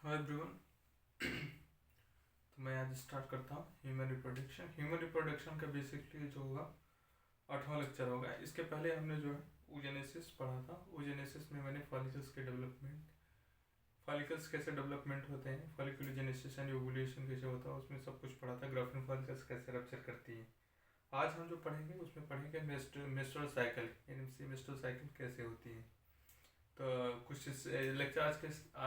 Hi everyone. तो मैं आज स्टार्ट करता हूँ ह्यूमन रिप्रोडक्शन। ह्यूमन रिप्रोडक्शन का बेसिकली जो होगा 8वां लेक्चर होगा। इसके पहले हमने जो है oogenesis पढ़ा था। oogenesis में मैंने फॉलिकल्स के डेवलपमेंट, फॉलिकल्स कैसे डेवलपमेंट होते हैं, फॉलिकुलोजेनेसिस एंड ओवुलेशन कैसे होता है, उसमें सब कुछ पढ़ा था। ग्राफ्टिन फॉलिकल्स कैसे रप्चर करती है। आज हम जो पढ़ेंगे उसमें पढ़ेंगे मेस्ट्रुअल साइकिल, यानी मेस्ट्रुअल साइकिल कैसे होती है। तो कुछ लेक्चर आज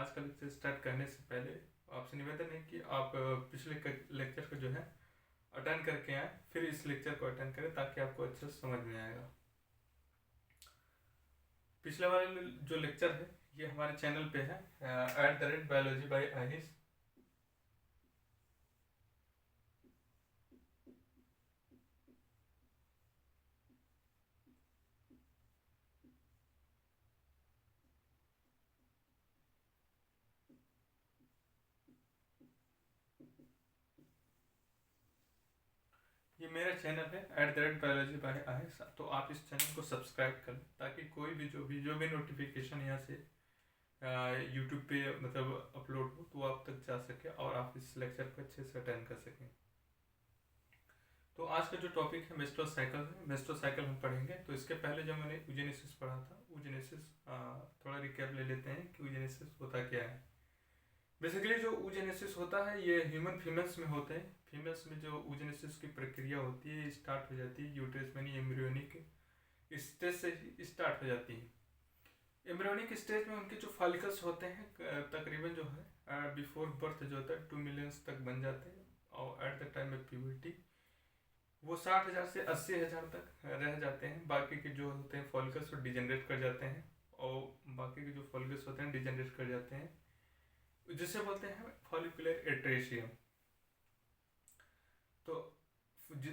का लेक्चर स्टार्ट करने से पहले आपसे निवेदन है कि आप पिछले लेक्चर को जो है अटेंड करके आए, फिर इस लेक्चर को अटेंड करें ताकि आपको अच्छे से समझ में आएगा। पिछले वाले जो लेक्चर है ये हमारे चैनल पे है @biology by Ahish। ये मेरा चैनल है @biology by Ahish। तो आप इस चैनल को सब्सक्राइब कर लें ताकि कोई भी जो भी नोटिफिकेशन यहाँ से यूट्यूब पे मतलब अपलोड हो तो आप तक जा सके और आप इस लेक्चर को अच्छे से अटेंड कर सकें। तो आज का जो टॉपिक है मेस्ट्रुअल साइकिल है। मेस्ट्रुअल साइकिल हम पढ़ेंगे। तो इसके पहले जब मैंने oogenesis पढ़ा था, oogenesis थोड़ा रिकैप ले लेते हैं कि oogenesis होता क्या है। बेसिकली जो oogenesis होता है ये ह्यूमन फीमेल्स में होते हैं। फीमेल्स में जो oogenesis की प्रक्रिया होती है स्टार्ट हो जाती है यूट्रस में, एम्ब्रियोनिक स्टेज से ही स्टार्ट हो जाती है। एम्ब्रियोनिक स्टेज में उनके जो फॉलिकल्स होते हैं तकरीबन जो है बिफोर बर्थ जो होता है 2 मिलियन तक बन जाते हैं, और at the time of puberty वो 60,000 से 80,000 तक रह जाते हैं। बाकी के जो होते हैं फॉलिकल्स वो डिजेनरेट कर जाते हैं, और बाकी के जो फॉलिकल्स होते हैं डिजेनरेट कर जाते हैं, जिसे बोलते हैं फॉलिकुलर एट्रेशियम। तो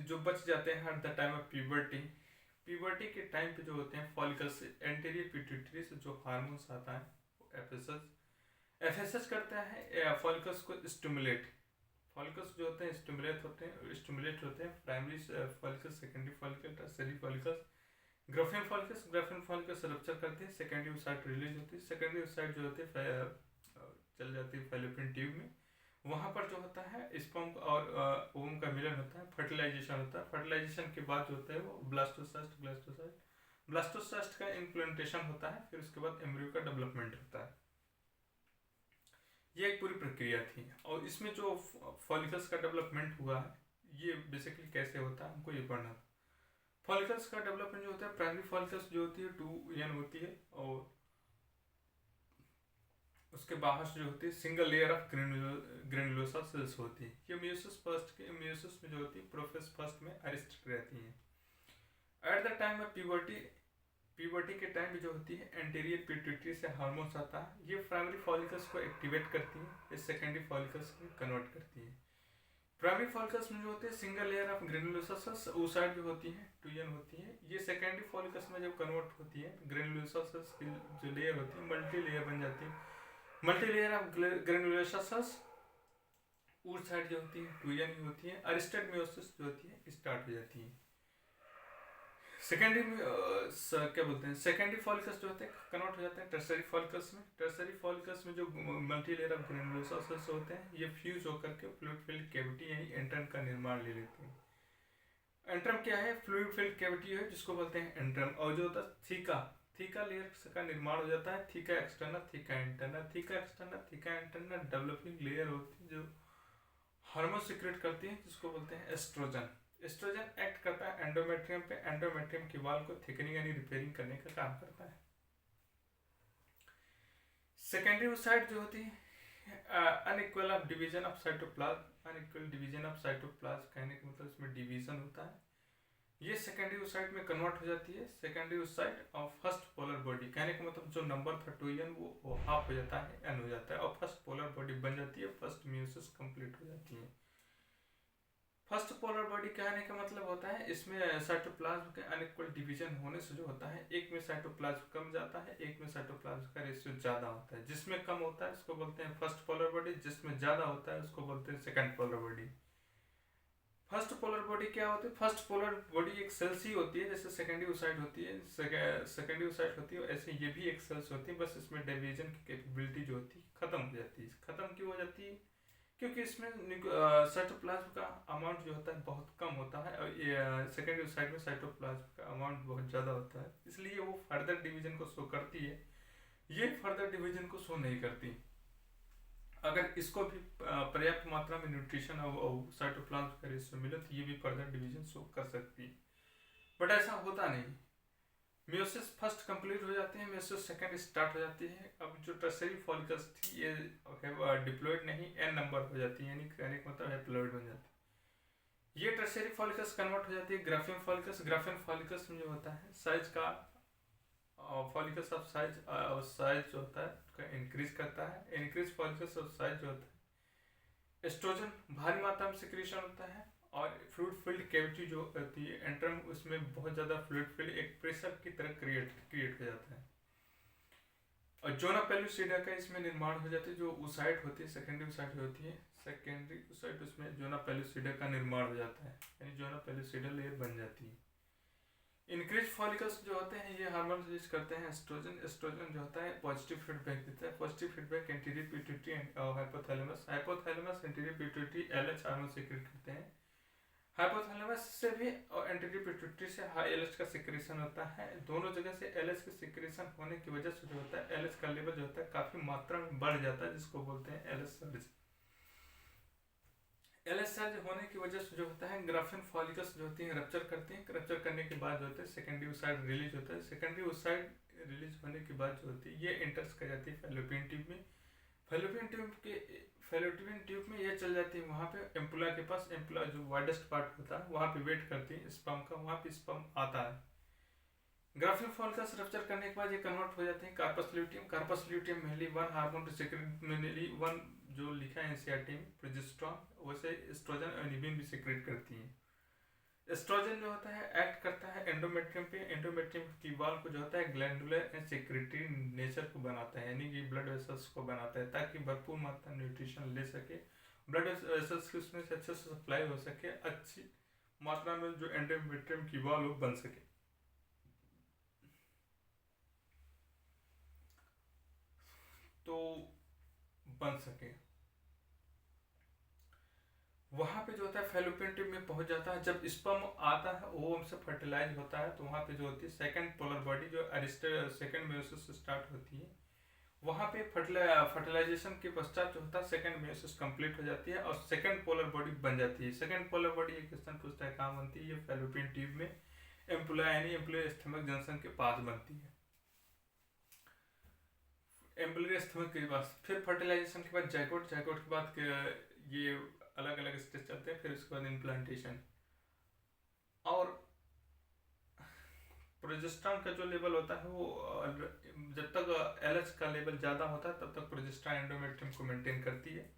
जो बच जाते हैं at the time of puberty, puberty के टाइम पे जो होते हैं फॉलिकल्स एंटीरियर पिट्यूटरी से जो हार्मोन्स आता है वो एफएसएच करता है फॉलिकल्स को स्टिमुलेट। फॉलिकल्स जो होते हैं स्टिमुलेट होते हैं primary follicles, secondary follicle, tertiary follicles. Graphene follicles rupture करते हैं, सेकेंडरी ओसाइट रिलीज होती है। सेकेंडरी ओसाइट जो होती है चल जाती है फैलोपियन ट्यूब में। वहाँ पर जो होता है स्पर्म और ओवम का मिलन होता है, फर्टिलाइजेशन होता है। फर्टिलाइजेशन के बाद जो होता है वो ब्लास्टोसास्ट का इम्प्लांटेशन होता है। फिर उसके बाद एम्ब्रियो का डेवलपमेंट होता है। ये एक पूरी प्रक्रिया थी। और इसमें जो फॉलिकल्स का डेवलपमेंट हुआ है ये बेसिकली कैसे होता है हमको ये पढ़ना था। फॉलिकल्स का डेवलपमेंट जो होता है, प्राइमरी फॉलिकल्स जो होती है 2n होती है, और उसके बाहर जो होती है single layer of granulosa cells होती है। ये म्यूसिस में जो होती है प्रोफेस फर्स्ट में अरेस्ट रहती है। At the time of puberty के टाइम में जो होती है एंटीरियर पिट्यूटरी से हार्मोन्स आता है, ये प्राइमरी फॉलिकल्स को एक्टिवेट करती है, ये सेकेंडरी फॉलिकल्स को कन्वर्ट करती है। प्राइमरी फॉलिकल्स में जो होते हैं single layer of granulosa cells oocyte जो होती है 2n होती है। ये सेकेंडरी फॉलिकल्स में जब कन्वर्ट होती है ग्रेनुलोसा सेल्स की जो लेयर होती है मल्टी लेयर बन जाती है। Multi layer of granulosa cells उस साइड जो होती है 2n ही होती है। अरेस्टेड मियोसिस जो होती है स्टार्ट हो जाती है। सेकेंडरी क्या बोलते हैं, सेकेंडरी फॉलिकल्स जो होते हैं कन्वर्ट हो जाते हैं टर्शियरी फॉलिकल्स में। टर्शियरी फॉलिकल्स में जो multi layer of granulosa cells होते हैं ये फ्यूज होकर के फ्लूइड फिल्ड कैविटी यानी एंट्रम का निर्माण ले लेते हैं। एंट्रम क्या है, फ्लूइड फिल्ड कैविटी है जिसको बोलते हैं एंट्रम। और जो होता है थीका लेयर का निर्माण हो जाता है। Theca external, theca internal, theca external, theca internal developing layer होती है जो हार्मोन सीक्रेट करती है जिसको बोलते हैं एस्ट्रोजन। एस्ट्रोजन एक्ट करता है एंडोमेट्रियम पे, एंडोमेट्रियम की वॉल को थिकनिंग यानी रिपेयरिंग करने का काम करता है। सेकेंडरी ओसाइट जो होती है unequal of division of cytoplasm, unequal division of cytoplasm कहने का मतलब इसमें डिवीजन होता है। ये सेकेंडरी ओसाइट में कन्वर्ट हो जाती है। Secondary oocyte of first polar body कहने का मतलब जो नंबर था 2n वो हाफ हो जाता है, n हो जाता है, और फर्स्ट पोलर बॉडी बन जाती है। फर्स्ट म्यूसिस कंप्लीट हो जाती है। फर्स्ट पोलर बॉडी कहने का मतलब होता है इसमें साइटोप्लाज्म के अनइक्वल डिवीजन होने से जो होता है एक में साइटोप्लाज्म कम जाता है, एक में साइटोप्लाज्म का रेशियो ज़्यादा होता है। जिसमें कम होता है उसको बोलते हैं फर्स्ट पोलर बॉडी, जिसमें ज़्यादा होता है उसको बोलते हैं second polar body. First polar body क्या होती है? फर्स्ट पोलर बॉडी एक सेल्स ही होती है, जैसे सेकेंडरी ओसाइट होती है, सेकेंडरी ओसाइट होती है, ऐसे ये भी एक सेल्स होती है, बस इसमें डिवीजन की कैपेबिलिटी जो होती है खत्म हो जाती है। खत्म क्यों हो जाती है? क्योंकि इसमें साइटोप्लाज्म का अमाउंट जो होता है बहुत कम होता है, और सेकेंडरी साइड में साइटोप्लाज्म का अमाउंट बहुत ज़्यादा होता है, इसलिए वो फर्दर डिवीजन को शो करती है, ये फर्दर डिवीजन को शो नहीं करती। अगर इसको भी पर्याप्त मात्रा में न्यूट्रिशन और साइटोप्लाज्म का रेशियो मिले तो ये भी फर्दर डिवीजन शो कर सकती है, बट ऐसा होता नहीं। मियोसिस फर्स्ट कंप्लीट हो जाती है, मियोसिस सेकंड स्टार्ट हो जाती है। अब जो टर्सरी फॉलिकल्स थी ये डिप्लॉयड नहीं एन नंबर हो जाती है, यानी कहने का मतलब हैप्लॉयड बन जाती है। ये टर्सरी फॉलिकल्स कन्वर्ट हो जाती है ग्राफियन फॉलिकल्स। ग्राफियन फॉलिकल्स में जो होता है साइज का फॉलिकल्स ऑफ साइज जो होता है इंक्रीज करता है। इंक्रीज फॉलिकल्स ऑफ साइज जो होता है, एस्ट्रोजन भारी मात्रा में सिक्रीशन होता है, और फ्लूइड फिल्ड कैविटी जो होती है एंट्रम, उसमें बहुत ज़्यादा फ्लूइड फिल्ड एक प्रेशर की तरह क्रिएट हो जाता है। और जोना पेलुसिडा का इसमें निर्माण हो जाता है, जो ओसाइट होती है सेकेंडरी ओसाइट होती है, सेकेंडरी ओसाइट उसमें जोना पेलुसिडा का निर्माण हो जाता है, यानी जोना पेलुसिडा लेयर बन जाती है। इंक्रीज फॉलिकल्स जो होते हैं ये हार्मोन रिलीज करते हैं एस्ट्रोजन। एस्ट्रोजन जो होता है पॉजिटिव फीडबैक देता है। Positive feedback anterior pituitary and hypothalamus. Hypothalamus anterior pituitary LH hormone secrete करते हैं। हाइपोथैलेमस से भी और एंटीरियर पिट्यूटरी से हाई एलएच का सिक्रेशन होता है। दोनों जगह से एलएच का सिक्रेशन होने की वजह से जो होता है एलएच का लेवल जो होता है काफी मात्रा में बढ़ जाता है, जिसको बोलते हैं एलएच सर्ज। एलएच सर्ज होने की वजह से जो होता है ग्राफियन फॉलिकल्स जो होती हैं रप्चर करती हैं। रप्चर करने के बाद जो होता है सेकेंडरी ओसाइट रिलीज होता है। सेकेंडरी ओसाइट रिलीज होने के बाद जो होती है ये इंटर्स कर जाती है फैलोपियन ट्यूब में। फैलोपियन ट्यूब में ये चल जाती है वहाँ पे एम्पुला के पास। एम्पुला जो वाइडेस्ट पार्ट होता है वहाँ पे वेट करती है स्पर्म का, वहाँ पे स्पर्म आता है। ग्राफियन फॉलिकल्स रप्चर करने के बाद ये कन्वर्ट हो जाते हैं corpus luteum. Corpus luteum mainly one hormone to secrete, mainly one जो लिखा है एनसीईआरटी में प्रोजेस्टेरॉन, वैसे एस्ट्रोजन और इनिबिन भी सेक्रेट करती हैं। एस्ट्रोजन जो होता है एक्ट करता है एंडोमेट्रियम पे। एंडोमेट्रियम की वॉल को जो होता है ग्लैंडुलर एंड सेक्रेटरी नेचर को बनाता है, यानी कि ब्लड वेसल्स को बनाता है, ताकि भरपूर मात्रा में न्यूट्रिशन ले सके, ब्लड वेसल्स की उसमें से अच्छे से सप्लाई हो सके, अच्छी मात्रा में जो एंडोमेट्रियम की वॉल वो बन सके। तो बन सके वहाँ पे जो होता है फैलोपियन ट्यूब में पहुंच जाता है। जब स्पर्म आता है ओवम से फर्टिलाइज होता है तो वहाँ पे जो होती है सेकंड पोलर बॉडी जो सेकंड मेयोसिस स्टार्ट होती है, वहाँ पे फर्टिलाइजेशन के पश्चात जो होता है सेकंड मेयोसिस कंप्लीट हो जाती है और सेकंड पोलर बॉडी बन जाती है। सेकंड पोलर बॉडी एक क्वेश्चन पूछता है कहाँ बनती है? ये फैलोपियन ट्यूब में एम्पुला यानी एम्पुलर स्टमक जंक्शन के पास बनती है। एम्पुलर स्टमक के पास फिर फर्टिलाइजेशन के बाद जाइगोट, जाइगोट के बाद ये अलग अलग स्टेज चलते हैं, फिर उसके बाद इम्प्लांटेशन। और प्रोजेस्टेरॉन का जो लेवल होता है वो जब तक एलएच का लेवल ज़्यादा होता है तब तक प्रोजेस्टेरॉन एंडोमेट्रियम को मेंटेन करती है।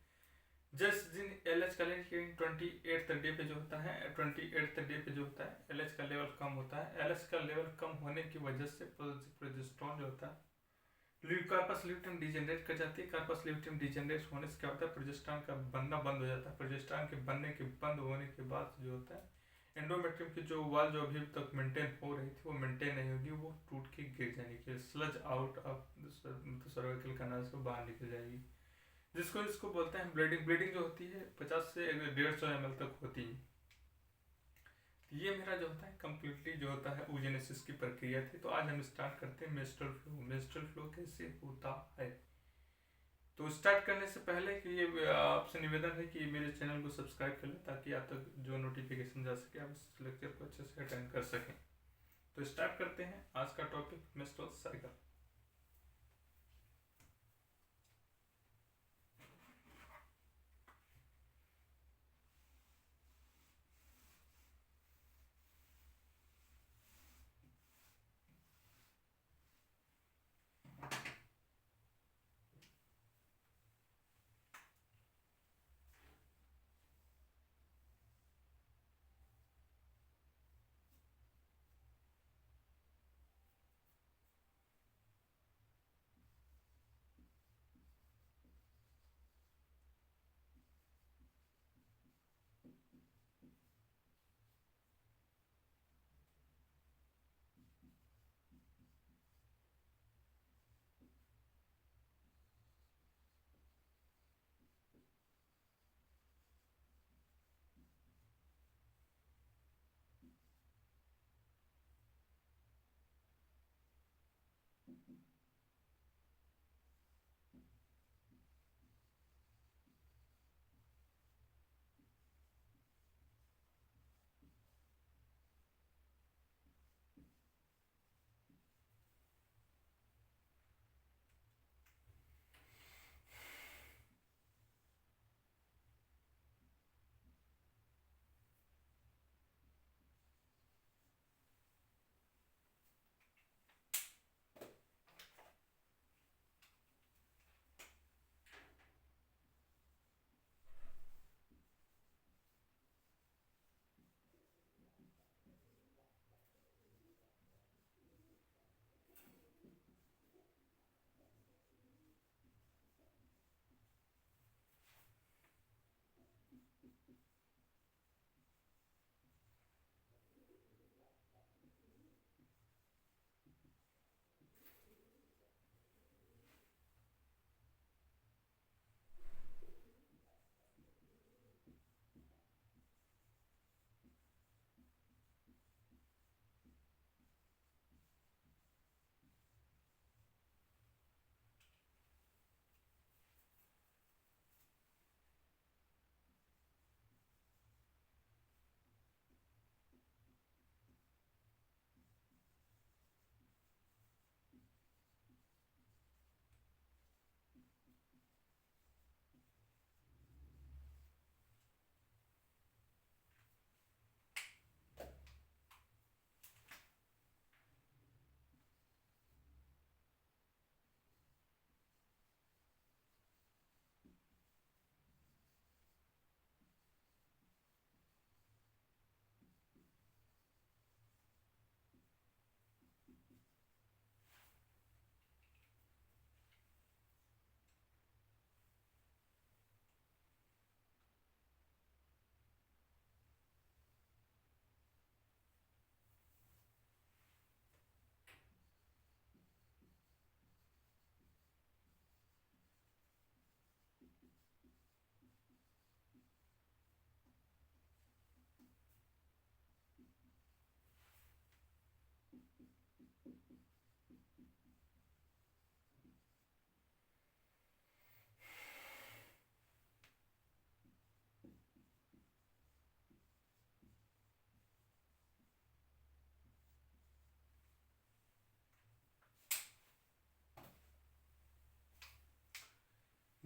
जिस दिन एलएच का लेवल 28th डे पे जो होता है 28th डे पे जो होता है एलएच का लेवल कम होता है। एलएच का लेवल कम होने की वजह से प्रोजेस्टेरॉन जो होता है कार्पस ल्यूटियम डिजेनरेट कर जाती है। कार्पस ल्यूटियम डिजेनरेट होने से क्या होता है प्रोजेस्टेरॉन का बनना बंद हो जाता है। प्रोजेस्टेरॉन के बनने के बंद होने के बाद जो होता है एंडोमेट्रियम की जो वॉल जो अभी तक मेंटेन हो रही थी वो मेंटेन नहीं होगी, वो टूट के गिर जाने की sludge out of cervical canal से बाहर निकल जाएगी, जिसको इसको बोलते हैं ब्लीडिंग। ब्लीडिंग जो होती है 50 से 150 ml तक होती है। ये मेरा जो होता है कम्प्लीटली जो होता है oogenesis की प्रक्रिया थी। तो आज हम स्टार्ट करते हैं मेंस्ट्रुअल फ्लो। मेंस्ट्रुअल फ्लो कैसे होता है? तो स्टार्ट करने से पहले कि ये आपसे निवेदन है कि मेरे चैनल को सब्सक्राइब कर लें ताकि आप तक जो नोटिफिकेशन जा सके, आप इस लेक्चर को अच्छे से अटेंड कर सकें। तो स्टार्ट करते हैं आज का टॉपिक मेंस्ट्रुअल साइकिल।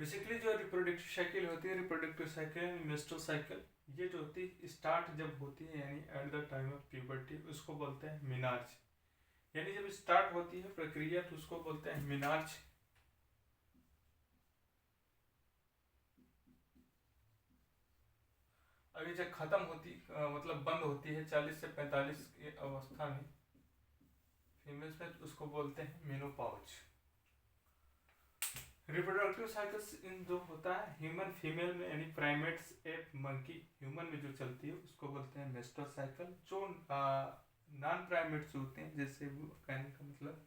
बेसिकली जो रिप्रोडक्टिव साइकिल होती है, रिप्रोडक्टिव साइकिल, मेस्ट्रुअल साइकिल, ये जो होती है स्टार्ट जब होती है यानी at the time of puberty, उसको बोलते हैं मिनार्ज। यानी जब स्टार्ट होती है प्रक्रिया तो उसको बोलते हैं मिनार्ज। अभी जब खत्म होती मतलब बंद होती है 40 से 45 की अवस्था में फीमेल्स में, तो उसको बोलते हैं मेनोपॉज। रिप्रोडक्टिव साइकिल्स इन जो होता है ह्यूमन फीमेल में यानी प्राइमेट्स, एप, मंकी, ह्यूमन में जो चलती है उसको बोलते हैं मेस्ट्रुअल साइकिल। जो नॉन प्राइमेट्स होते हैं, जैसे वो कहने का मतलब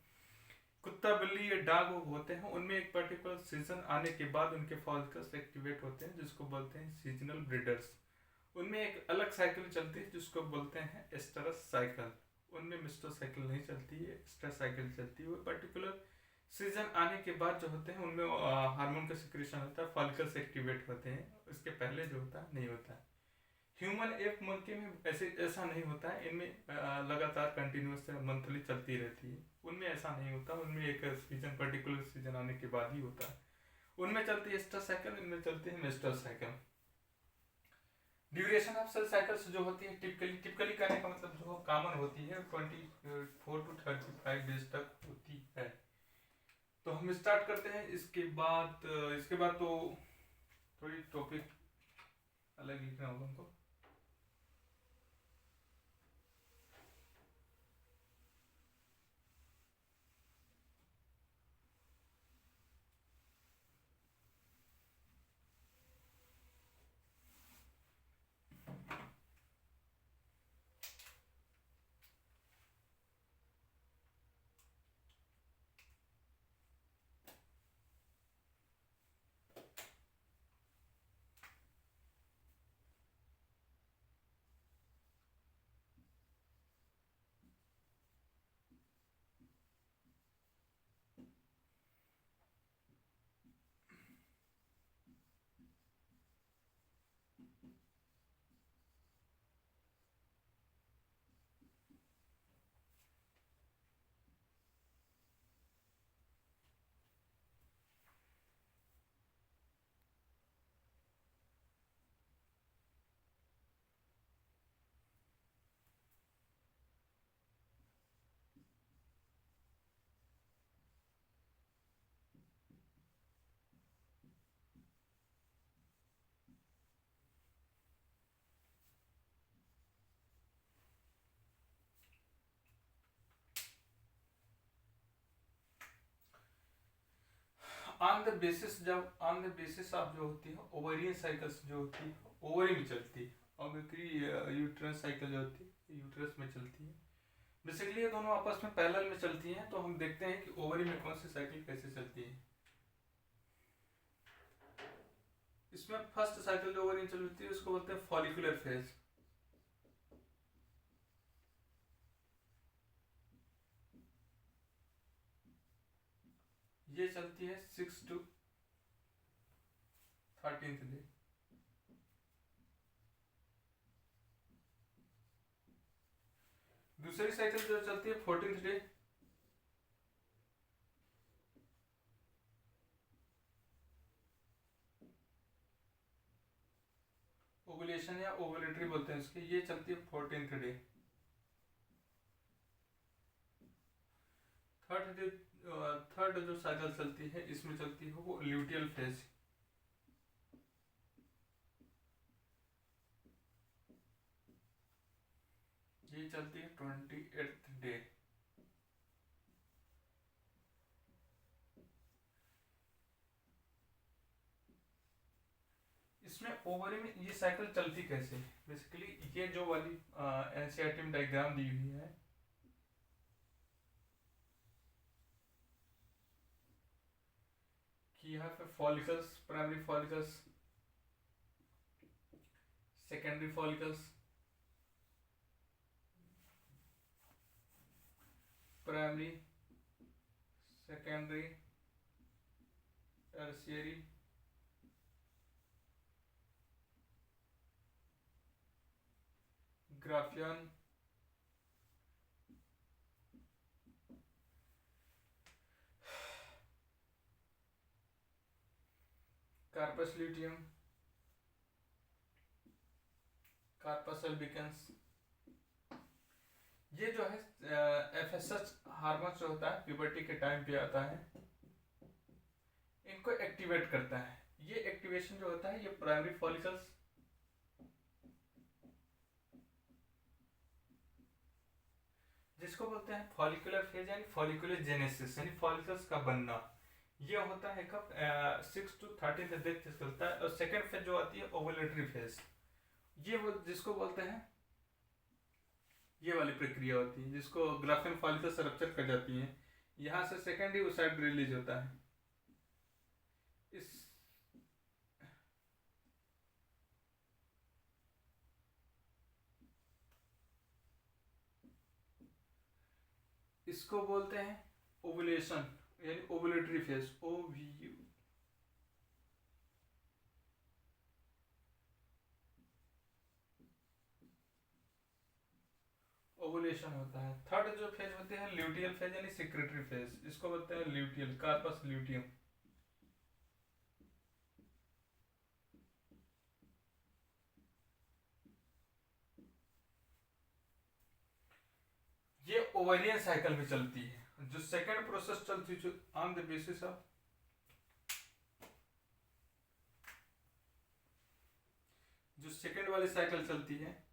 कुत्ता, बिल्ली या डॉग होते हैं, उनमें एक पर्टिकुलर सीजन आने के बाद उनके फॉलिकल्स एक्टिवेट होते हैं, जिसको बोलते हैं सीजनल ब्रीडर्स। उनमें एक अलग साइकिल चलती है जिसको बोलते हैं एस्टरस साइकिल। उनमें मेस्ट्रुअल साइकिल नहीं चलती है, एस्टरस साइकिल चलती है। वो पर्टिकुलर सीजन आने के बाद जो होते हैं उनमें हार्मोन का सिक्रेशन होता है, फॉलिकल्स एक्टिवेट होते हैं, उसके पहले जो होता है नहीं होता है। ह्यूमन एप, मंकी में ऐसा नहीं होता है। इनमें लगातार कंटिन्यूस मंथली चलती रहती है। उनमें ऐसा नहीं होता, उनमें एक सीजन, पर्टिकुलर सीजन आने के बाद ही होता है। उनमें चलती है एस्ट्रस साइकिल, इनमें चलती है menstrual cycle. Duration of cell cycles जो होती है टिपिकली कहने का मतलब जो कॉमन होती है 24 to 35 डेज तक होती है। तो हम स्टार्ट करते हैं। इसके बाद तो थोड़ी टॉपिक अलग लिखना होगा हमको। ऑन द बेसिस ऑफ जो होती है ओवेरियन साइकिल्स जो होती है ओवरी में चलती है, और यूट्रस साइकिल जो होती है यूट्रस में चलती है। बेसिकली ये दोनों आपस में पैरेलल में चलती हैं। तो हम देखते हैं कि ओवरी में कौन सी साइकिल कैसे चलती है। इसमें फर्स्ट साइकिल जो ओवरी में चलती है उसको बोलते हैं फॉलिकुलर फेज। ये चलती है 6 to 13th डे। दूसरी साइकिल जो चलती है 14th डे। ओवुलेशन या ओवुलेटरी बोलते हैं इसके, ये चलती है 14th डे। थर्ड जो साइकिल चलती है इसमें चलती है वो ल्यूटियल फेज। ये चलती है 28th डे। इसमें ओवरी में ये साइकिल चलती कैसे, बेसिकली ये जो वाली एनसीईआरटी में डायग्राम दी हुई है, कि यहाँ पे follicles, primary follicles, secondary follicles, primary, secondary, tertiary, Graafian, corpus luteum, corpus albicans. ये जो है एफएसएच हार्मोन जो होता है प्यूबर्टी के टाइम पे आता है, इनको एक्टिवेट करता है। ये एक्टिवेशन जो होता है ये प्राइमरी फॉलिकल्स, जिसको बोलते हैं फॉलिकुलर फेज यानी फॉलिकुलर जेनेसिस यानी फॉलिकल्स का बनना, ये होता है कब 6 to 13 दिन तक चलता है। और सेकेंड फेज जो आती है ओवुलेटरी फेज, ये वो जिसको बोलते हैं, ये वाली प्रक्रिया होती है जिसको ग्राफिन फॉलिकल्स रप्चर कर जाती है, यहाँ से सेकेंडरी ओसाइड रिलीज होता है। इस इसको बोलते हैं ओवुलेशन यानी ओवुलेटरी फेज, OVU। ओवुलेशन होता है। थर्ड जो फेज होते हैं ल्यूटियल फेज यानी सिक्रेटरी फेज, इसको बोलते हैं ल्यूटियल, कार्पस ल्यूटियम। ये ओवेरियन साइकिल में चलती है। जो सेकंड प्रोसेस चलती है ऑन द बेसिस ऑफ, जो सेकंड वाली साइकिल चलती है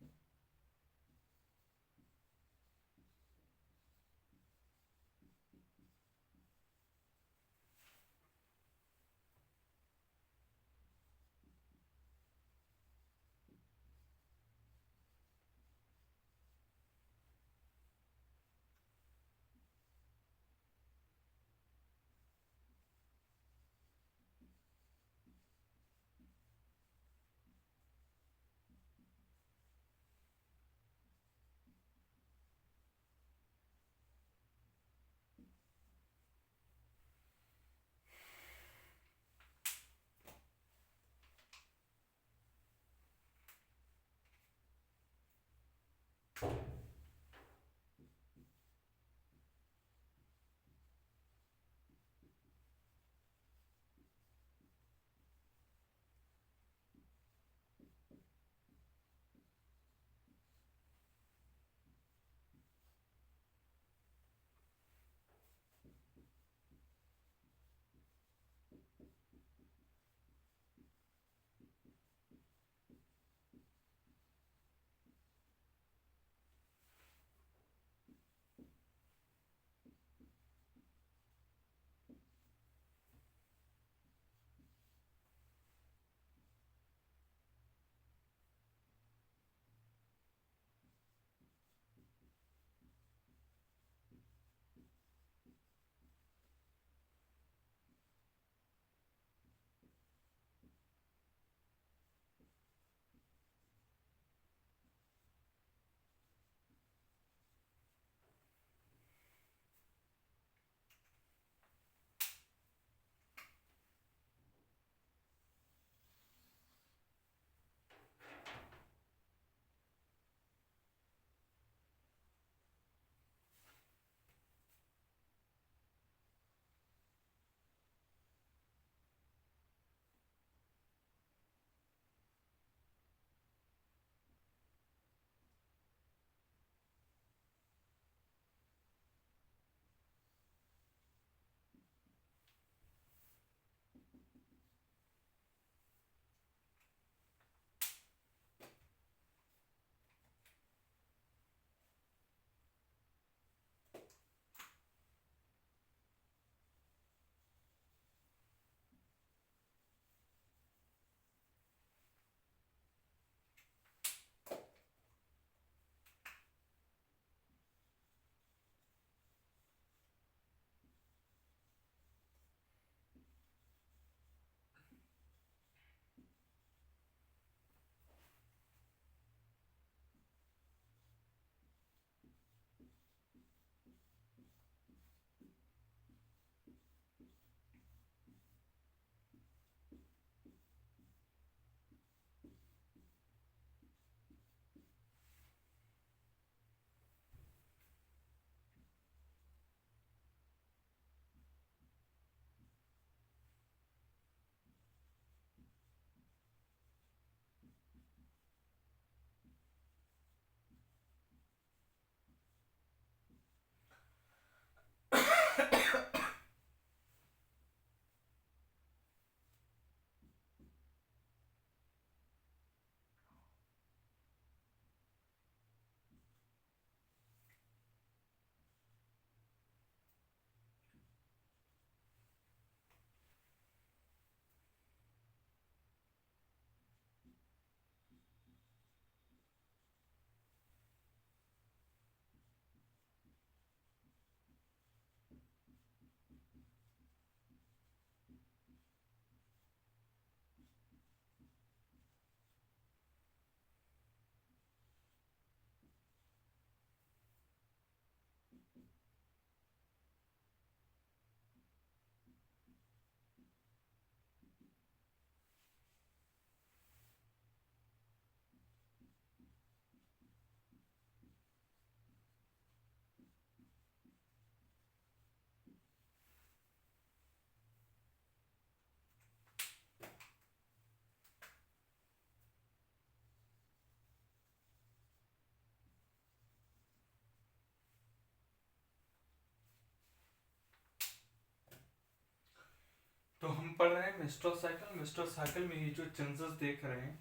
मेस्ट्रुअल साइकिल में ये जो चेंजेस देख रहे हैं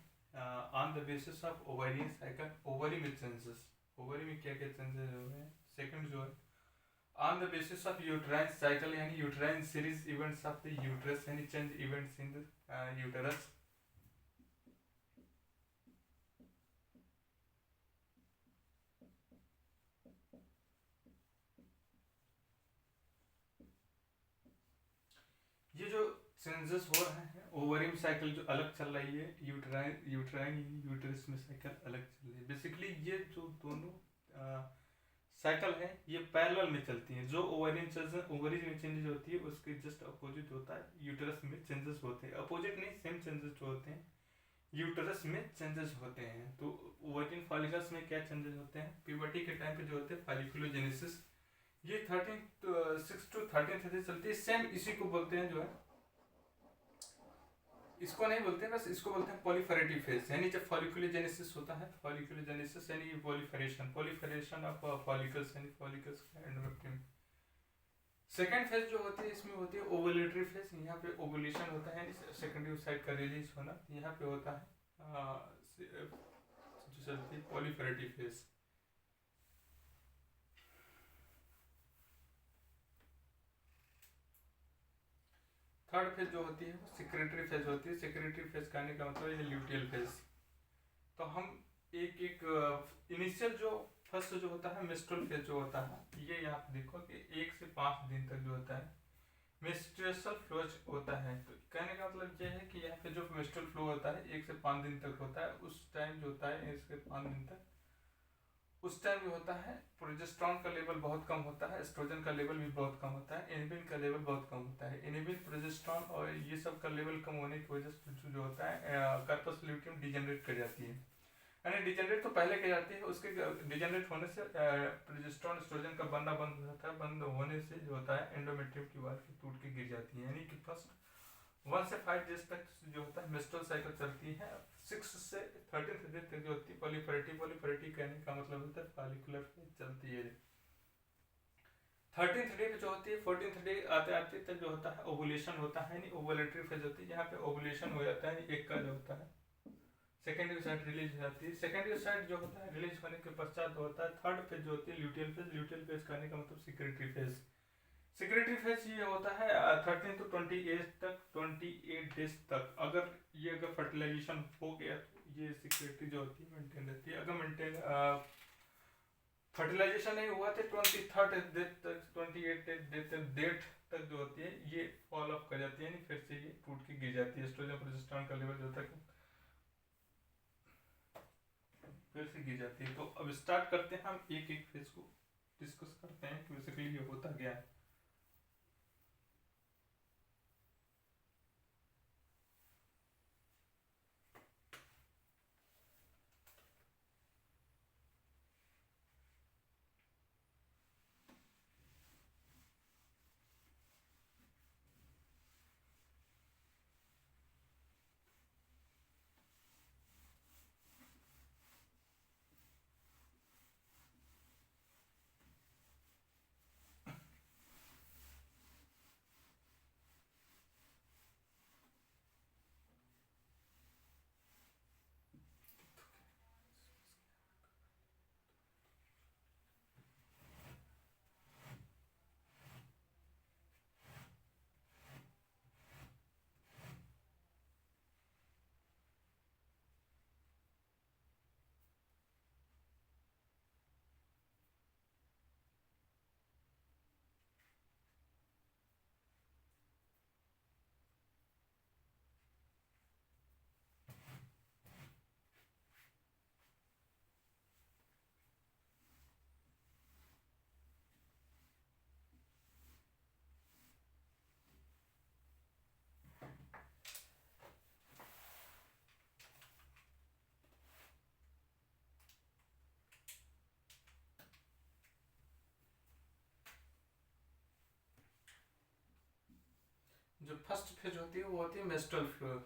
on the basis of ovarian cycle, ovary में चेंजेस, ओवरी में क्या क्या चेंजेस हुए हैं। सेकंड जो है on the basis of uterine cycle यानी uterine series events of the uterus यानी change events in the uterus. ये जो चेंजेस हो रहे हैं, ओवरियम साइकिल जो अलग चल रही है, यूट्राइन यूट्राइन यूटरस में साइकिल अलग चल रही है। बेसिकली ये जो दोनों साइकिल है ये पैरेलल में चलती हैं। जो ओवरीज में चेंजेस होती है उसके जस्ट अपोजिट होता है यूटरस में चेंजेस होते हैं। अपोजिट नहीं, सेम चेंजेस जो होते हैं यूटरस में चेंजेस होते हैं। तो ओवरियन फॉलिकल्स में क्या चेंजेस होते हैं, प्यूबर्टी के टाइम पे जो होते हैं फॉलिकुलोजेनेसिस, ये 6 to 13 से चलती है। सेम इसी को बोलते हैं जो है, इसको नहीं बोलते हैं, बस इसको बोलते हैं पॉलीफेरेटिव फेज। यानी जब फॉलिकुलोजेनेसिस होता है, फॉलिकुलोजेनेसिस यानी पॉलीफेरेशन ऑफ फॉलिकल्स यानी फॉलिकल्स का एंडोमेट्रियम। सेकेंड फेज जो होती है इसमें होती है ओवुलेटरी फेज। यहाँ पे ओवुलेशन होता है, सेकेंडरी साइड का रिलीज होना। यहाँ पे होता है जो चलती है पॉलीफेरेटिव फेज। थर्ड फेज जो होती है वो सेक्रेटरी फेज होती है। सेक्रेटरी फेज कहने का मतलब है ल्यूटियल फेज। तो हम एक एक इनिशियल जो फर्स्ट जो होता है मेस्ट्रुअल फेज जो होता है, ये यहाँ पे देखो कि 1 से 5 दिन तक जो होता है मेस्ट्रुअल फ्लो होता है। तो कहने का मतलब ये है कि यहाँ पे जो मेस्ट्रुअल फ्लो होता है 1 से 5 दिन तक होता है। उस टाइम जो होता है 1 से 5 दिन तक, उस टाइम जो होता है प्रोजेस्टेरॉन का लेवल बहुत कम होता है, एस्ट्रोजन का लेवल भी बहुत कम होता है, इनहिबिन का लेवल बहुत कम होता है। इनहिबिन, प्रोजेस्टेरॉन और ये सब का लेवल कम होने की वजह से जो होता है कार्पस ल्यूटियम डिजेनरेट कर जाती है। यानी डिजेनरेट तो पहले कर जाती है, उसके डिजेनरेट होने से प्रोजेस्टेरॉन एस्ट्रोजन का बनना बंद हो जाता है। बंद होने से जो होता है एंडोमेट्रियम की वॉल टूट के गिर जाती है। यानी कि फर्स्ट 1 से 5 डेज तक जो होता है मेस्ट्रुअल साइकिल चलती है। 6 से 13 डेज तक जो होती है पॉलीफेरेटिव कहने का मतलब होता है फॉलिकुलर फेज चलती है। 13th डे पे जो होती है 14th डे आते आते तक जो होता है ओवुलेशन होता है, यानी ओवुलेटरी फेज होती है। यहाँ पे ओवुलेशन हो जाता है, एक का जो होता है सेकेंडरी साइड रिलीज हो जाती है। सेकेंडरी साइड जो होता है रिलीज होने के पश्चात होता है थर्ड फेज जो होती है ल्यूटियल फेज। ल्यूटियल फेज कहने का मतलब सेक्रेटरी फेज। सेक्रेटरी फेज ये होता है 13 to 28 तक, 28 डेज तक। अगर फर्टिलाइजेशन हो गया तो ये सेक्रेटरी जो होती है मेंटेन रहती है। अगर फर्टिलाइजेशन नहीं हुआ तो 23rd डेज तक, 28 डेट तक जो होती है ये फॉल ऑफ कर जाती है, यानी फिर से ये टूट के गिर जाती है। एस्ट्रोजन प्रोजेस्टेरॉन का लेवल जो होता है फिर से गिर जाती है। तो अब स्टार्ट करते हैं, हम एक एक फेज को डिस्कस करते हैं कि बेसिकली ये होता क्या है। जो फर्स्ट फेज होती है वो होती है मेस्ट्रुअल फ्लो।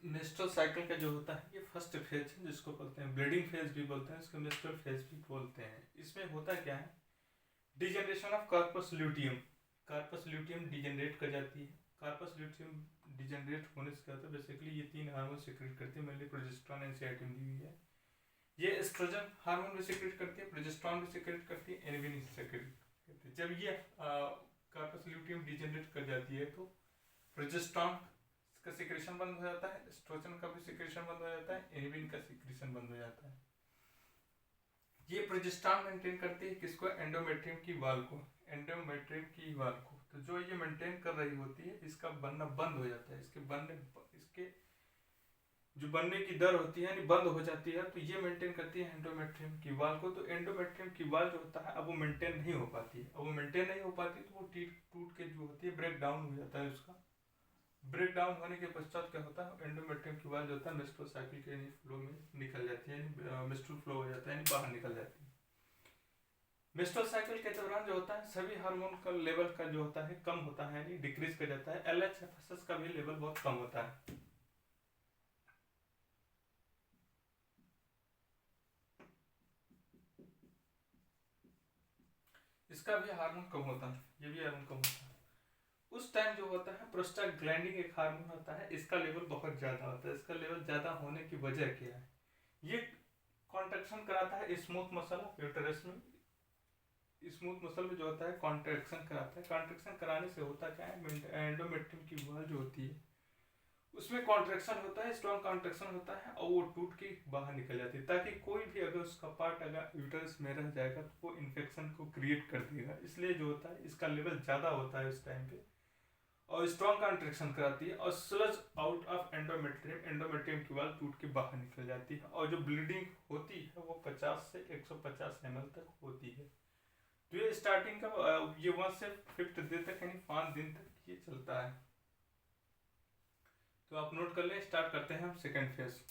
मेंस्ट्रुअल साइकिल का जो होता है ये फर्स्ट फेज है, जिसको बोलते हैं ब्लीडिंग फेज भी बोलते हैं, इसको मेंस्ट्रुअल फेज भी बोलते हैं। इसमें होता क्या है, degeneration of corpus luteum, corpus luteum degenerate कर जाती है। कार्पस ल्यूटियम डिजेनरेट होने से क्या होता है, बेसिकली ये 3 हार्मोन सीक्रेट करती है, मेनली प्रोजेस्टेरॉन एंड सीआईटीन दी हुई है। ये एस्ट्रोजन हार्मोन भी सीक्रेट करती है, प्रोजेस्टेरॉन भी सीक्रेट करती है, एनएबिन सीक्रेट करती है। जब ये कार्पस ल्यूटियम डिजेनरेट कर जाती है तो प्रोजेस्टेरॉन का सिक्रेशन बंद हो जाता है, एस्ट्रोजन का भी सिक्रेशन बंद हो जाता है, एनएबिन का सिक्रेशन बंद हो जाता है। ये प्रोजेस्टेरॉन मेंटेन करती है किसको, एंडोमेट्रियम की वाल को, एंडोमेट्रियम की वाल को। तो जो ये मेंटेन कर रही होती है इसका बनना बंद हो जाता है, इसके जो बनने की दर होती है यानी बंद हो जाती है, तो ये मेंटेन करती है एंडोमेट्रियम की वाल को। तो एंडोमेट्रियम की वाल जो होता है अब वो मेंटेन नहीं हो पाती है, अब वो मेंटेन नहीं हो पाती तो वो टूट के जो होती है ब्रेक डाउन हो जाता है। उसका ब्रेक डाउन होने के पश्चात क्या होता है, एंडोमेट्रियम की वाल जो होता है मेंस्ट्रुअल साइकिल के फ्लो में निकल जाती है, मेंस्ट्रुअल फ्लो हो जाता है यानी बाहर निकल जाती है। मेंस्ट्रुअल साइकिल के दौरान जो होता है सभी हार्मोन का लेवल का जो होता है कम होता है यानी डिक्रीज कर जाता है, एलएचएफएसएस का भी लेवल बहुत कम होता है। इसका भी हार्मोन कम होता है, ये भी हार्मोन कम होता है। उस टाइम जो होता है प्रोस्टाग्लैंडिन एक हार्मोन होता है, इसका लेवल बहुत ज्यादा होता है। इसका लेवल ज्यादा होने की वजह क्या है, ये कॉन्ट्रैक्शन कराता है स्मूथ मसल ऑफ यूटेरस में, स्मूथ मसल में जो होता है कॉन्ट्रैक्शन कराता है। कॉन्ट्रैक्शन कराने से होता क्या है, एंडोमेट्रियम की वॉल जो होती है उसमें कॉन्ट्रैक्शन होता है, स्ट्रॉन्ग कॉन्ट्रैक्शन होता है और वो टूट के बाहर निकल जाती है, ताकि कोई भी अगर उसका पार्ट अगर यूटरस में रह जाएगा तो वो इन्फेक्शन को क्रिएट कर देगा। इसलिए जो होता है इसका लेवल ज़्यादा होता है उस टाइम पे, और स्ट्रॉन्ग कॉन्ट्रैक्शन कराती है और sludge out of endometrium, endometrium की वाल टूट के बाहर निकल जाती है। और जो ब्लीडिंग होती है वो 50 से 150 ml तक होती है। तो ये स्टार्टिंग का ये 1 से 5 डे तक यानी 5 दिन तक ये चलता है। तो आप नोट कर लें, स्टार्ट करते हैं हम सेकेंड फेज।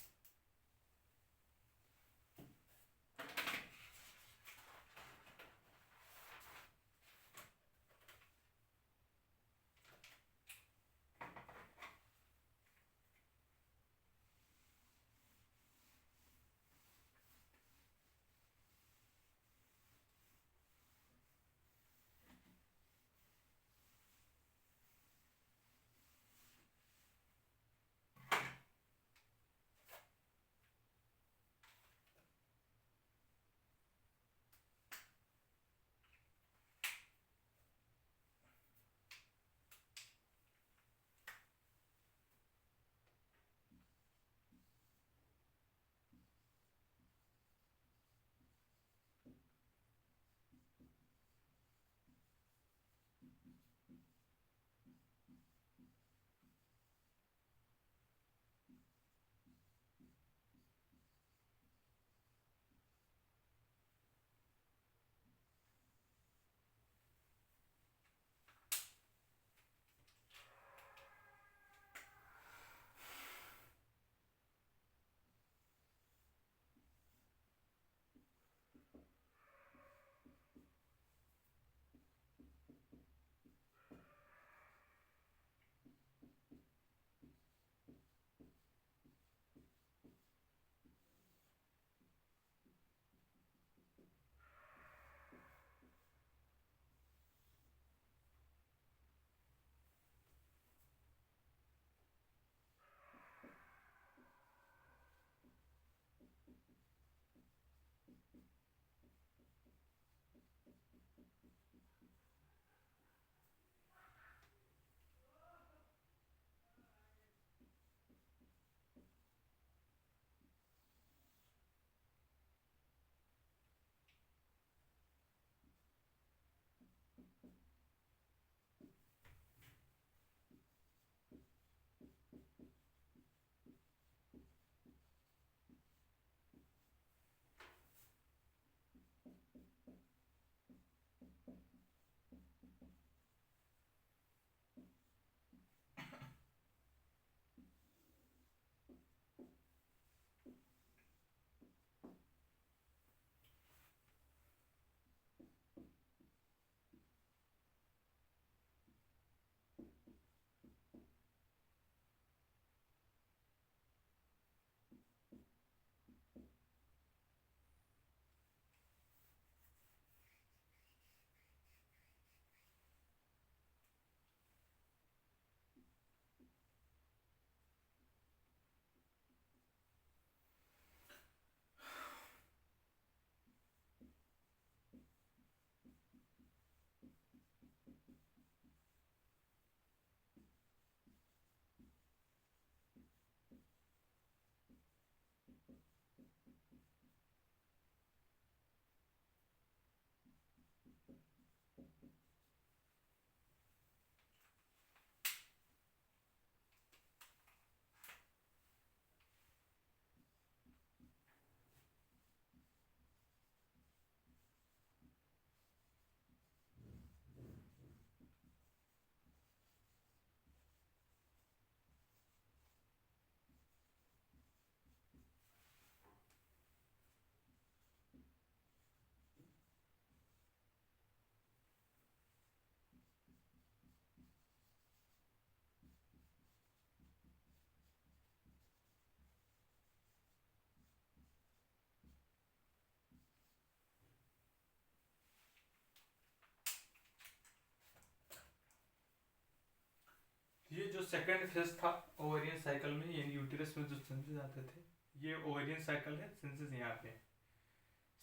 जो सेकंड फेज था ओवेरियन साइकिल में, यानी यूटेरस में जो चेंजेस आते थे, ये ओवेरियन साइकिल है, चेंजेस यहाँ पे।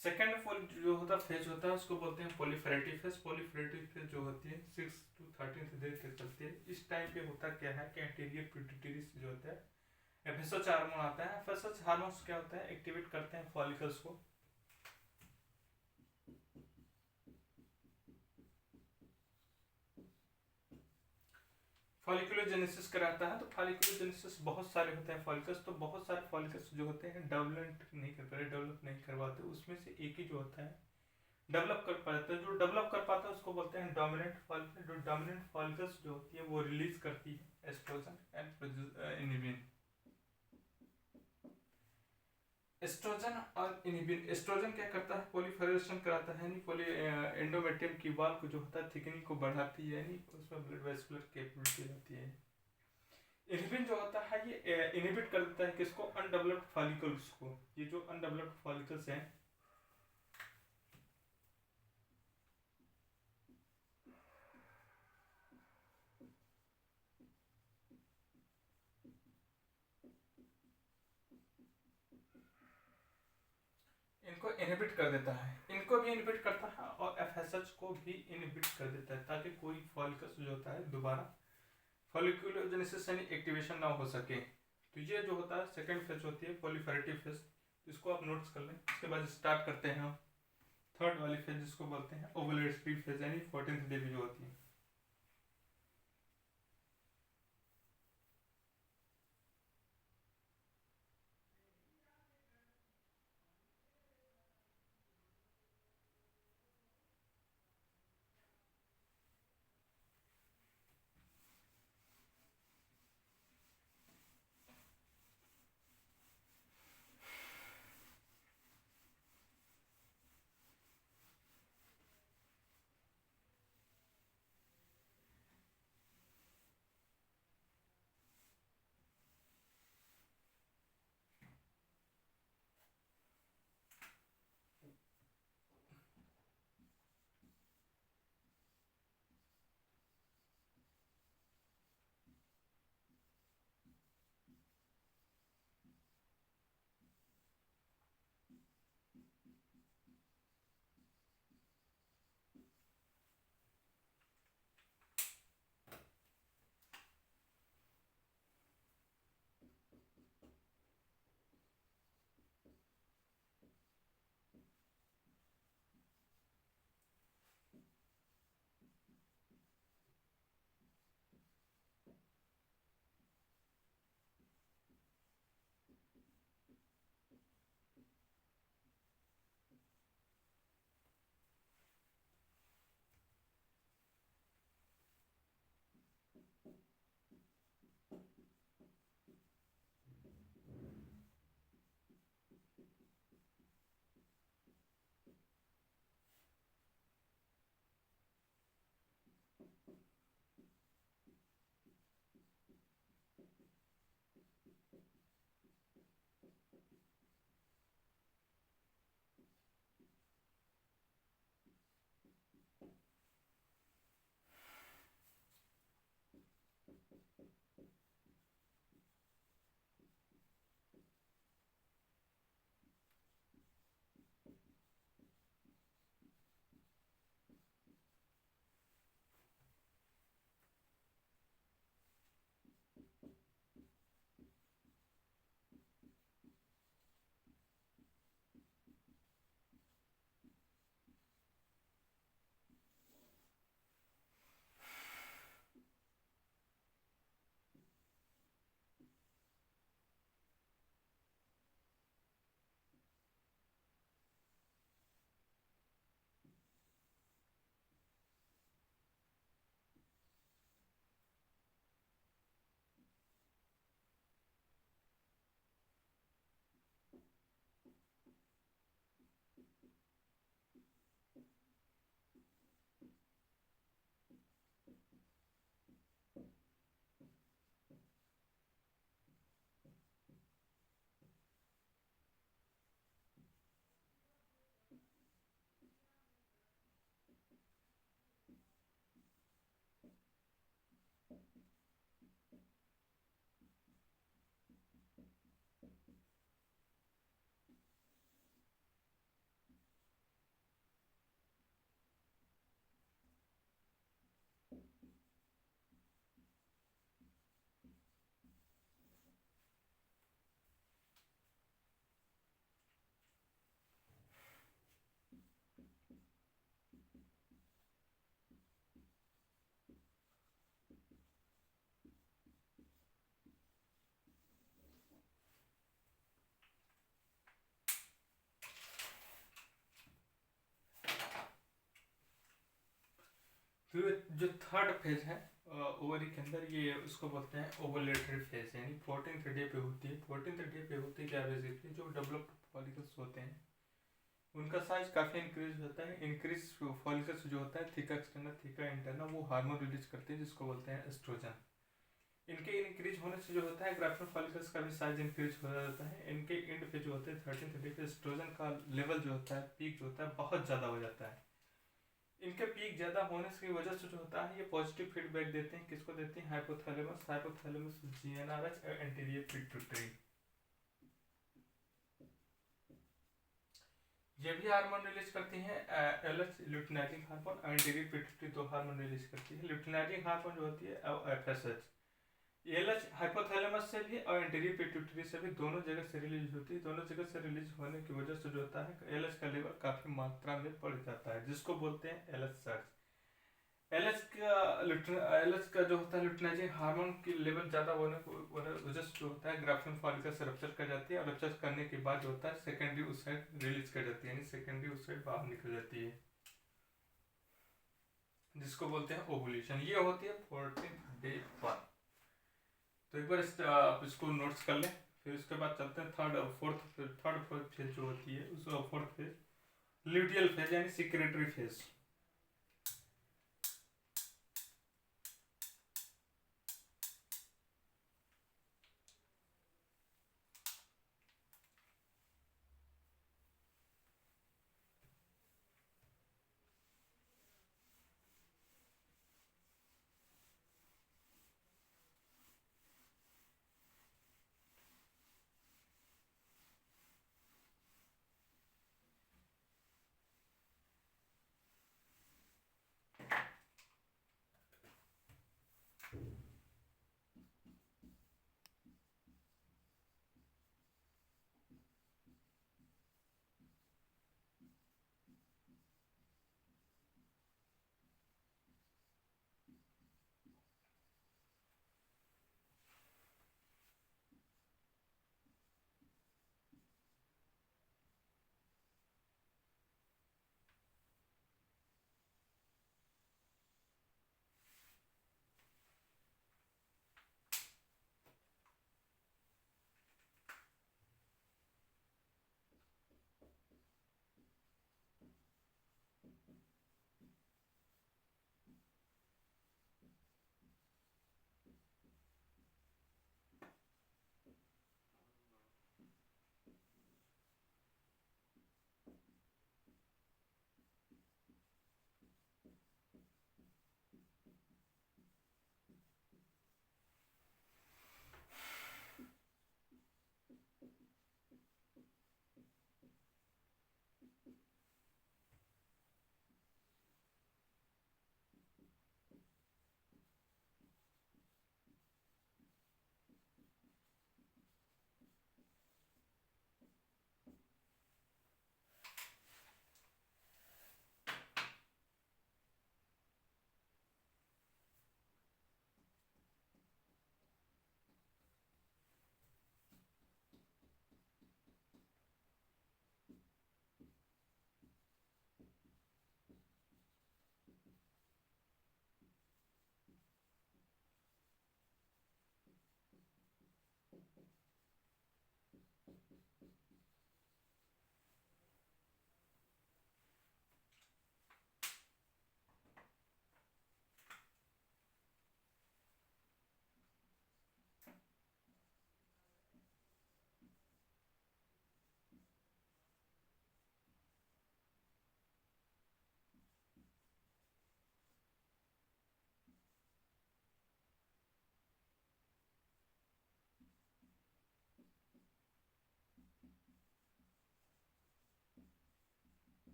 सेकंड जो होता फेज होता है उसको बोलते हैं प्रोलिफेरेटिव फेज। प्रोलिफेरेटिव फेज जो होती है 6 to 13 दिन तक चलती है। इस टाइम पे होता क्या है कि एंटीरियर पिट्यूटरी जो होता है एफएसएच हार्मोन आता है। एफएसएच हार्मोन क्या होता है, एक्टिवेट करते हैं फॉलिकल्स को। फॉलिकुलोजेनेसिस कराता है। तो फॉलिकुलोजेनेसिस बहुत सारे होते हैं फॉलिकल्स, तो बहुत सारे फॉलिकल्स जो होते हैं डेवलप नहीं कर पाते, डेवलप नहीं करवाते, उसमें से एक ही जो होता है डेवलप कर पाता है। जो डेवलप कर पाता है उसको बोलते हैं डोमिनेंट फॉलिकल। जो डोमिनेंट फॉलिकल्स जो होती है वो रिलीज करती है एस्ट्रोजन एंड इनिबिन। एस्ट्रोजन और इनिबिन। एस्ट्रोजन क्या करता है, प्रोलिफरेशन कराता है, यानी पोली एंडोमेट्रियम की वॉल को जो होता है थिकनिंग को बढ़ाती है, यानी उसमें ब्लड वेस्कुलर कैपेबिलिटी रहती है। इनिबिन जो होता है ये इनिबिट कर देता है किसको, अनडेवलप्ड फॉलिकल्स को। ये जो अनडेवलप्ड फॉलिकल्स हैं इनको इनहिबिट कर देता है, इनको भी इनहिबिट करता है और एफएसएच को भी इनहिबिट कर देता है, ताकि कोई फॉलिकल्स जो होता है दोबारा फॉलिकुलोजेनेसिस यानी एक्टिवेशन ना हो सके। तो ये जो होता है सेकंड फेज होती है प्रोलिफेरेटिव फेज। इसको आप नोट्स कर लें। इसके बाद स्टार्ट करते हैं हम थर्ड वाली फेज, जिसको बोलते हैं ओवुलेटरी फेज, यानी 14th डे जो होती है। तो जो थर्ड फेज है ओवरी के अंदर, ये उसको बोलते हैं ओवुलेटरी फेज, यानी 14th डे पे होती है। 14th डे पे होती है क्या, बेसिकली जो डेवलप्ड फॉलिकल्स होते हैं उनका साइज काफ़ी इंक्रीज होता है। इंक्रीज फॉलिकल्स जो होता है थीका एक्सटर्नल थीका इंटरनल, वो हार्मोन रिलीज करते हैं जिसको बोलते हैं एस्ट्रोजन। इनके इंक्रीज होने से जो होता है ग्राफ्टिन फॉलिकल्स का भी साइज इंक्रीज हो जाता है। इनके एंड पे जो होते हैं 13th डे पे एस्ट्रोजन का लेवल जो होता है, पीक जो होता है, बहुत ज़्यादा हो जाता है। इनके पीक ज़्यादा होने की वजह से जो होता है ये पॉजिटिव फीडबैक देते हैं। किसको देते हैं, हाइपोथैलेमस, हाइपोथैलेमस जीएनआरएच और एंटीरियर पिट्यूटरी। ये भी हार्मोन रिलीज करती हैं, LH luteinizing hormone, anterior pituitary दो हार्मोन रिलीज करती है। ल्यूटिनाइजिंग हार्मोन जो होती है एफएसएच, एलएच हाइपोथैलेमस से भी और एंटीरियर पिट्यूटरी से भी दोनों जगह से रिलीज होती है। दोनों जगह से रिलीज होने की वजह से जो होता है एलएच का लेवल काफ़ी मात्रा में बढ़ जाता है, जिसको बोलते हैं एलएच सर्च। एलएच का जो होता है ल्यूटिनाइजिंग हार्मोन की लेवल ज़्यादा होने की वजह से जो होता है ग्राफ्टिन फॉलिकल से रप्चर कर जाती है, और रप्चर करने के बाद जो होता है सेकेंडरी उस साइड रिलीज कर जाती है, यानी सेकेंडरी उस साइड बाहर निकल जाती है, जिसको बोलते हैं ओवुलेशन। ये होती है 14th डे पर। तो एक बार आप इसको नोट्स कर लें। फिर उसके बाद चलते हैं थर्ड फोर्थ फेज जो होती है उस फोर्थ फेज ल्यूटियल फेज यानी सिक्रेटरी फेज।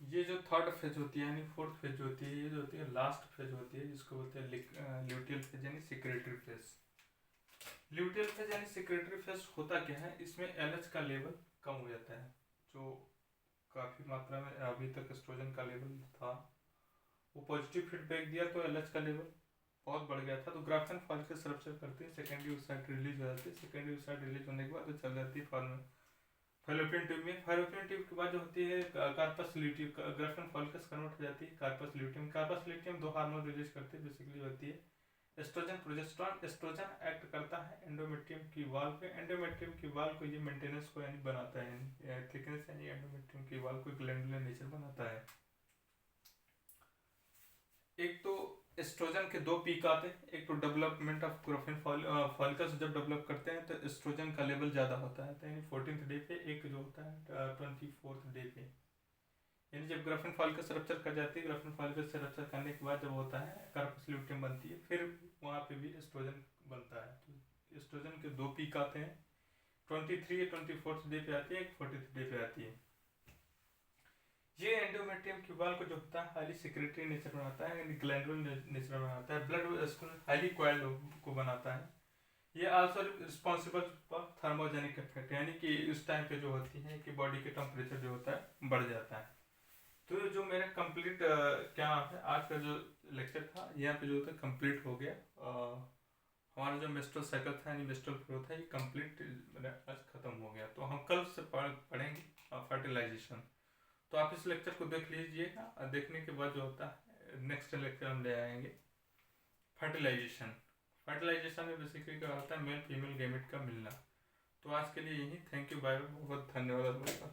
ये जो थर्ड फेज होती है यानी फोर्थ फेज जो होती है, ये जो होती है लास्ट फेज होती है, जिसको बोलते हैं ल्यूटियल फेज यानी सिक्रेटरी फेज। ल्यूटियल फेज यानी सिक्रेटरी फेज होता क्या है, इसमें एलएच का लेवल कम हो जाता है। जो काफ़ी मात्रा में अभी तक एस्ट्रोजन का लेवल था, वो पॉजिटिव फीडबैक दिया तो एलएच का लेवल बहुत बढ़ गया था। तो ग्राफ्टन फॉलिकल्स रप्चर करते हैं, सेकेंडरी ओसाइट रिलीज हो जाती है। सेकेंडरी ओसाइट रिलीज होने के बाद वो चल जाती है फैलोपियन ट्यूब में। फैलोपियन ट्यूब के बाद जो होती है corpus luteum, graafian follicles convert हो जाती है कार्पस ल्यूटियम। कार्पस ल्यूटियम दो हार्मोन रिलीज करते हैं, बेसिकली होती है एस्ट्रोजन प्रोजेस्टेरॉन। एस्ट्रोजन एक्ट करता है एंडोमेट्रियम की वॉल पे। एंडोमेट्रियम की वॉल को ये मेंटेनेंस को यानी बनाता है, थिकनेस यानी एंडोमेट्रियम की वॉल को ग्लैंडुलर नेचर बनाता है। एक तो एस्ट्रोजन के दो पीक आते हैं, एक तो डेवलपमेंट ऑफ ग्राफ्टन फॉलिकल्स जब डेवलप करते हैं तो एस्ट्रोजन का लेवल ज़्यादा होता है, तो यानी 14th डे पे, एक जो होता है 24th डे पे। यानी जब ग्राफ्टन फॉलिकल्स रप्चर कर जाती है, ग्राफ्टन फॉलिकल्स से रप्चर करने के बाद जब होता है कार्पस ल्यूटियम बनती है, फिर वहाँ पे भी एस्ट्रोजन बनता है। तो एस्ट्रोजन के दो पीक आते हैं, 23 या 24th डे पे आती है, एक 40th डे पे आती है। ये एंडोमेट्रियम की वॉल को जो होता है हाईली सिक्रेटरी नेचर बनाता है, यानी ग्लैंडुलर नेचर बनाता है। ब्लड वेसल हाईली कॉइल्ड को बनाता है। ये also responsible for thermogenic effect, यानी कि उस टाइम पे जो होती है कि बॉडी के टेम्परेचर जो होता है बढ़ जाता है। तो जो मेरा कंप्लीट क्या नाम है, आज का जो लेक्चर था यहाँ पे जो होता है कंप्लीट हो गया। हमारा जो मेस्ट्रुअल साइकिल था यानी मेस्ट्रुअल फ्लो था, ये कंप्लीट आज खत्म हो गया। तो हम कल से पढ़ेंगे फर्टिलाइजेशन। तो आप इस लेक्चर को देख लीजिएगा, और देखने के बाद जो होता है नेक्स्ट लेक्चर हम ले आएंगे फर्टिलाइजेशन। फर्टिलाइजेशन में बेसिकली क्या होता है, मेल फीमेल गैमेट का मिलना। तो आज के लिए यही, थैंक यू, बाय, बहुत धन्यवाद आपका।